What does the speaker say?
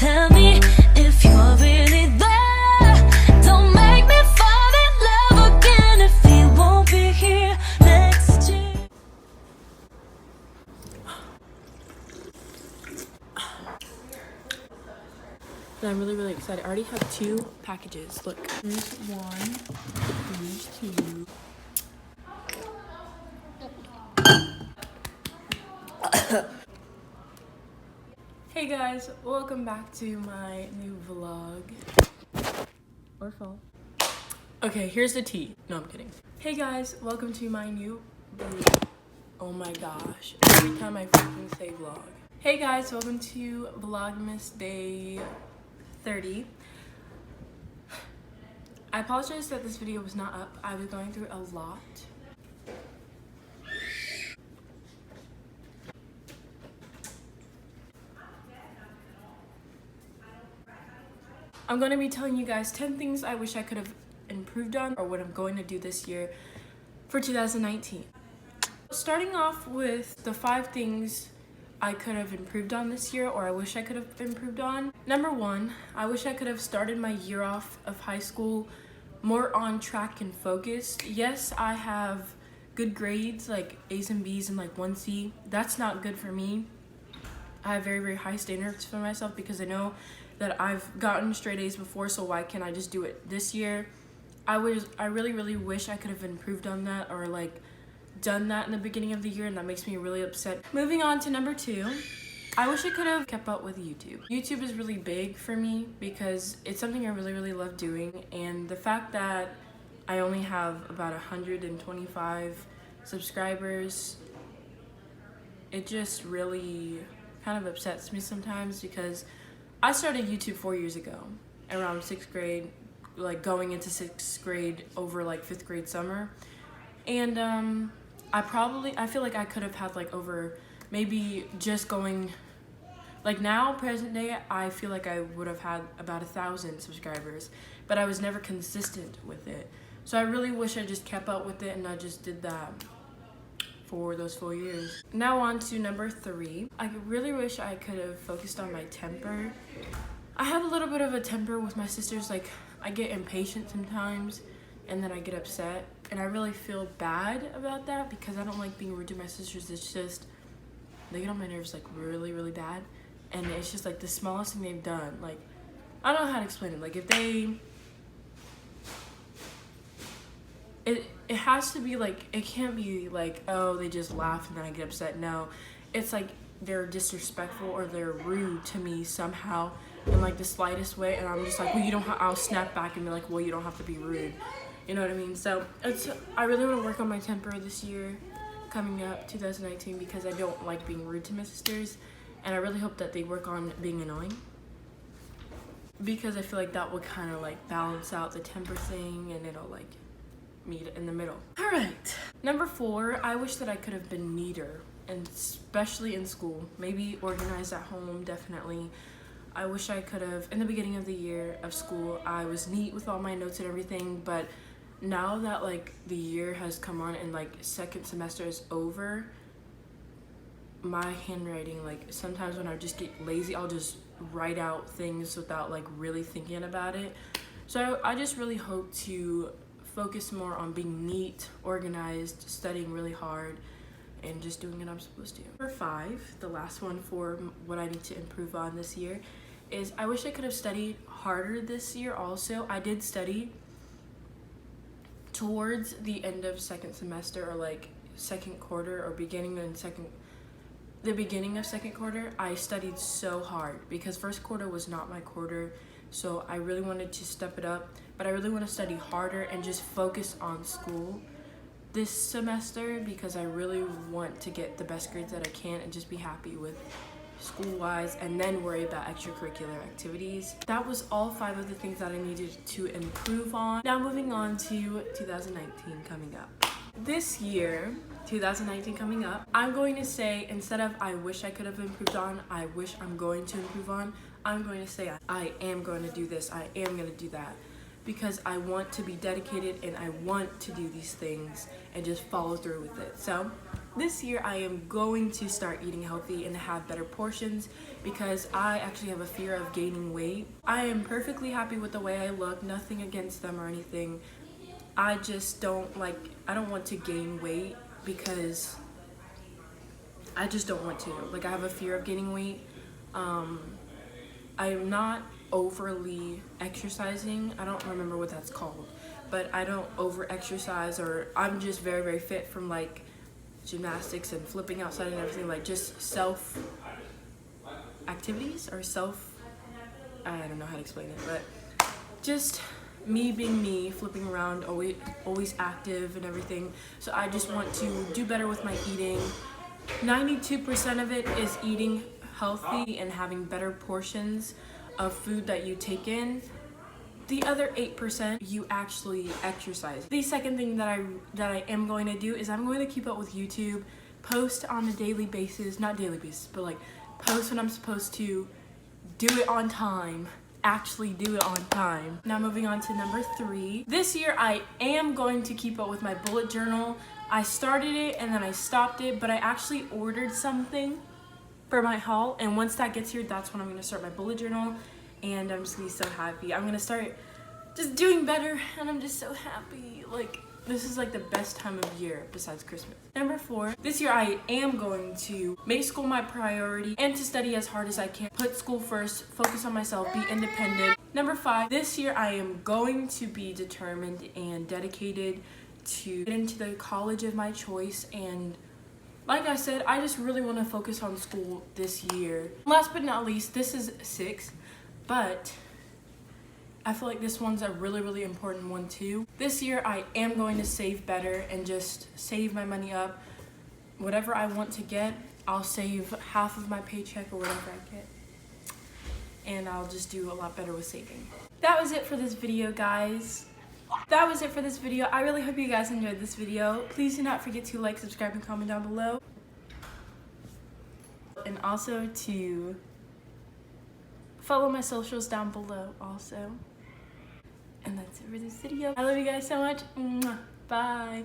Tell me if you're really there. Don't make me fall in love again if he won't be here next year. And I'm really excited. I already have 2 packages. Look, here's 1, here's 2. Hey guys, welcome back to my new vlog. Or fall. Okay, here's the tea. No, I'm kidding. Hey guys, welcome to my new vlog. Oh my gosh, every time I freaking say vlog. Hey guys, welcome to Vlogmas day 30. I apologize that this video was not up. I was going through a lot. I'm going to be telling you guys 10 things I wish I could have improved on or what I'm going to do this year for 2019. Starting off with the 5 things I could have improved on this year or I wish I could have improved on. Number 1, I wish I could have started my year off of high school more on track and focused. Yes, I have good grades like A's and B's and like 1C. That's not good for me. I have very high standards for myself because I know that I've gotten straight A's before, so why can't I just do it this year? I really wish I could have improved on that or like done that in the beginning of the year, and that makes me really upset. Moving on to number 2, I wish I could have kept up with YouTube. YouTube is really big for me because it's something I really love doing, and the fact that I only have about 125 subscribers, it just really kind of upsets me sometimes because I started YouTube 4 years ago, around 6th grade, like going into 6th grade over like 5th grade summer. And I feel like I could have had like over maybe just going, like now present day, I feel like I would have had about 1,000 subscribers, but I was never consistent with it. So I really wish I just kept up with it and I just did that for those 4 years. Now on to number 3. I really wish I could have focused on my temper. I have a little bit of a temper with my sisters. Like I get impatient sometimes and then I get upset, and I really feel bad about that because I don't like being rude to my sisters. It's just they get on my nerves like really bad, and it's just like the smallest thing they've done. Like I don't know how to explain it. Like if they it has to be like, it can't be like, oh, they just laugh and then I get upset. No, it's like they're disrespectful or they're rude to me somehow in like the slightest way, and I'm just like, well, you don't I'll snap back and be like, well, you don't have to be rude. You know what I mean? So I really want to work on my temper this year coming up 2019 because I don't like being rude to my sisters, and I really hope that they work on being annoying because I feel like that would kind of like balance out the temper thing and it'll like meet in the middle. All right, number 4, I wish that I could have been neater, and especially in school. Maybe organized at home, definitely. I wish I could have, in the beginning of the year of school, I was neat with all my notes and everything, but now that like the year has come on and like 2nd semester is over, my handwriting, like sometimes when I just get lazy, I'll just write out things without like really thinking about it. So I just really hope to focus more on being neat, organized, studying really hard, and just doing what I'm supposed to. Number 5, the last one for what I need to improve on this year, is I wish I could have studied harder this year also. I did study towards the end of 2nd semester or like 2nd quarter or the beginning of 2nd quarter. I studied so hard because 1st quarter was not my quarter, so I really wanted to step it up, but I really want to study harder and just focus on school this semester because I really want to get the best grades that I can and just be happy with school-wise and then worry about extracurricular activities. That was all 5 of the things that I needed to improve on. Now moving on to 2019 coming up. This year, 2019 coming up, I'm going to say, instead of I wish I could have improved on, I wish I'm going to improve on, I'm going to say I am going to do this, I am going to do that, because I want to be dedicated and I want to do these things and just follow through with it. So This year I am going to start eating healthy and have better portions because I actually have a fear of gaining weight. I am perfectly happy with the way I look, nothing against them or anything. I just don't want to gain weight because I just don't want to. Like, I have a fear of gaining weight. I'm not overly exercising. I don't remember what that's called, but I don't over exercise, or I'm just very, very fit from like gymnastics and flipping outside and everything, like just self activities or I don't know how to explain it, but just me being me, flipping around, always active and everything. So I just want to do better with my eating. 92% of it is eating healthy and having better portions of food that you take in. The other 8%, you actually exercise. The second thing that I am going to do is I'm going to keep up with YouTube, post on a daily basis, not daily basis, but like post when I'm supposed to, do it on time, actually do it on time. Now moving on to number 3. This year I am going to keep up with my bullet journal. I started it and then I stopped it, but I actually ordered something for my haul, and once that gets here, that's when I'm gonna start my bullet journal, and I'm just gonna be so happy. I'm gonna start just doing better, and I'm just so happy. Like, this is like the best time of year besides Christmas. Number 4, this year I am going to make school my priority and to study as hard as I can. Put school first, focus on myself, be independent. Number 5, this year I am going to be determined and dedicated to get into the college of my choice, and like I said, I just really want to focus on school this year. Last but not least, this is 6, but I feel like this one's a really, really important one too. This year I am going to save better and just save my money up. Whatever I want to get, I'll save half of my paycheck or whatever I get, and I'll just do a lot better with saving. That was it for this video, guys. That was it for this video. I really hope you guys enjoyed this video. Please do not forget to like, subscribe, and comment down below. And also to follow my socials down below also. And that's it for this video. I love you guys so much. Bye.